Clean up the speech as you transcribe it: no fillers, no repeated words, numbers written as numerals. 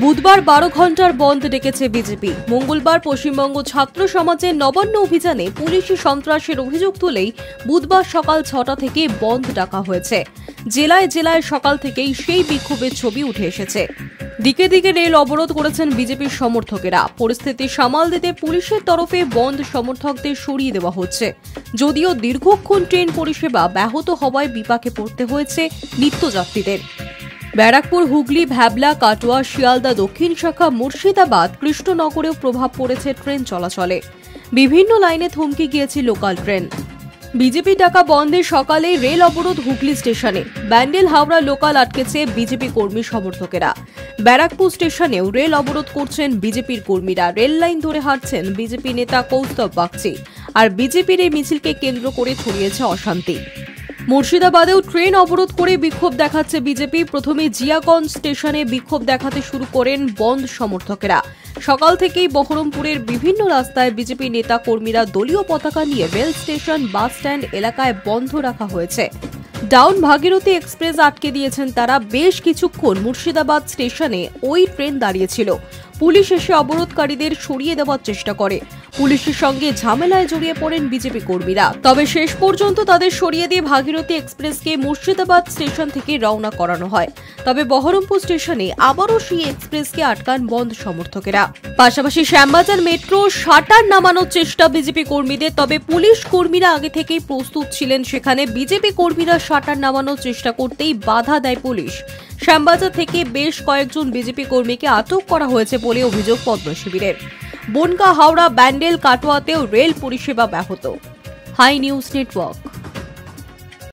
বুধবার 12 ঘন্টার বন্ধ ডেকেছে বিজেপি। মঙ্গলবার পশ্চিমবঙ্গ ছাত্র সমাজের নবান্ন অভিযানে পুলিশি সন্ত্রাসের অভিযোগ তুলেই বুধবার সকাল 6টা থেকে বন্ধ ডাকা হয়েছে। জেলায় জেলায় সকাল থেকেই সেই বিক্ষোভের ছবি উঠে এসেছে। দিকে দিকে রেল অবরোধ করেছেন বিজেপির সমর্থকেরা। পরিস্থিতি সামাল দিতে পুলিশের তরফে বন্ধ সমর্থকদের সরিয়ে দেওয়া হচ্ছে। যদিও দীর্ঘক্ষণ ট্রেন পরিষেবা ব্যাহত হওয়ায় বিপাকে পড়তে হয়েছে নিত্যযাত্রীদের। ব্যারাকপুর, হুগলি, ভ্যাবলা, কাটোয়া, শিয়ালদা দক্ষিণ শাখা, মুর্শিদাবাদ, কৃষ্ণনগরেও প্রভাব পড়েছে ট্রেন চলাচলে। বিভিন্ন লাইনে থমকে গিয়েছে লোকাল ট্রেন। বিজেপি ডাকা বন্ধে সকালে রেল অবরোধ হুগলি স্টেশনে। ব্যান্ডেল হাওড়া লোকাল আটকেছে বিজেপি কর্মী সমর্থকেরা। ব্যারাকপুর স্টেশনেও রেল অবরোধ করছেন বিজেপির কর্মীরা। রেল লাইন ধরে হাঁটছেন বিজেপি নেতা কৌস্তব বাগচি। আর বিজেপির এই মিছিলকে কেন্দ্র করে ছড়িয়েছে অশান্তি। মুর্শিদাবাদেও ট্রেন অবরোধ করে বিক্ষোভ দেখাচ্ছে বিজেপি। প্রথমে জিয়াগঞ্জ স্টেশনে বিক্ষোভ দেখাতে শুরু করেন বন্ধ সমর্থকেরা। সকাল থেকেই বহরমপুরের বিভিন্ন রাস্তায় বিজেপি নেতা কর্মীরা দলীয় পতাকা নিয়ে রেল স্টেশন, বাস স্ট্যান্ড এলাকায় বন্ধ রাখা হয়েছে। ডাউন ভাগীরথী এক্সপ্রেস আটকে দিয়েছেন তারা। বেশ কিছুক্ষণ মুর্শিদাবাদ স্টেশনে ওই ট্রেন দাঁড়িয়েছিল। পুলিশ এসে অবরোধকারীদের সরিয়ে দেওয়ার চেষ্টা করে। পুলিশের সঙ্গে ঝামেলায় জড়িয়ে পড়েন বিজেপি কর্মীরা। তবে শেষ পর্যন্ত তাদের সরিয়ে দিয়ে ভাগীরথী এক্সপ্রেসকে মুর্শিদাবাদ স্টেশন থেকে রওনা করানো হয়। তবে বহরমপুর স্টেশনে আবারও সেই এক্সপ্রেসকে আটকান বন্ধ সমর্থকেরা। পাশাপাশি শ্যামবাজার মেট্রো শাটার নামানোর চেষ্টা বিজেপি কর্মীদের। তবে পুলিশ কর্মীরা আগে থেকেই প্রস্তুত ছিলেন সেখানে। বিজেপি কর্মীরা শাটার নামানোর চেষ্টা করতেই বাধা দেয় পুলিশ। শ্যামবাজার থেকে বেশ কয়েকজন বিজেপি কর্মীকে আটক করা হয়েছে বলে অভিযোগ পদ্ম শিবিরের। বনগাঁ, হাওড়া, ব্যান্ডেল, কাটোয়াতেও রেল পরিষেবা ব্যাহত। High news network.